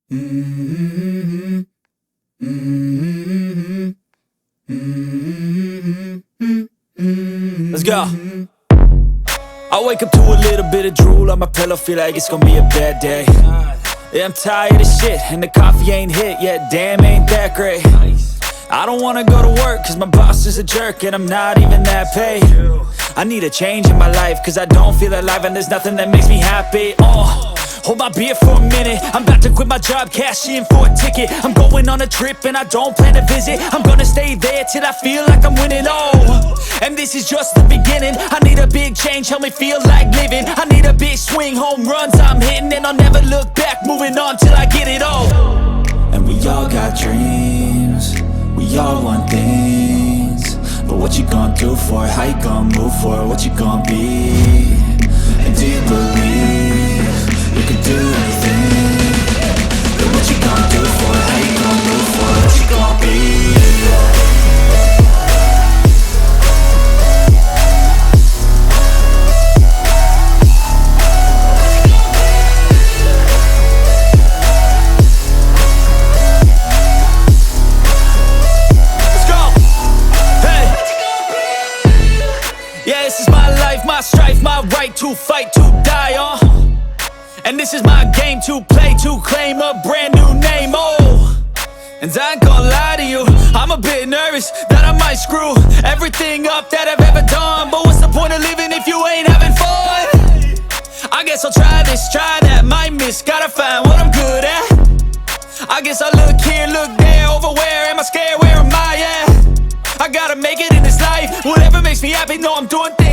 Let's go. I wake up to a little bit of drool on my pillow, feel like it's gonna be a bad day. Yeah, I'm tired of shit, and the coffee ain't hit yet, damn, ain't that great. I don't wanna go to work, cause my boss is a jerk, and I'm not even that paid. I need a change in my life, cause I don't feel alive, and there's nothing that makes me happy. Hold my beer for a minute, I'm about to quit my job, cash in for a ticket. I'm going on a trip and I don't plan to visit. I'm gonna stay there till I feel like I'm winning, and this is just the beginning. I need a big change, help me feel like living. I need a big swing, home runs I'm hitting, and I'll never look back, moving on till I get it all. And we all got dreams, we all want things, but what you gonna do for it? How you gonna move for it? What you gonna be? And do you believe you can do anything? But what you gonna do for it? How you gonna move for it? What you gonna be? Let's go! Hey! Yeah, this is my life, my strife, my right to fight, to die, and this is my game to play, to claim a brand new name, and I ain't gonna lie to you, I'm a bit nervous that I might screw everything up that I've ever done. But what's the point of living if you ain't having fun? I guess I'll try this, try that, might miss, gotta find what I'm good at. I guess I'll look here, look there, over where am I scared, where am I at? I gotta make it in this life, whatever makes me happy, know I'm doing things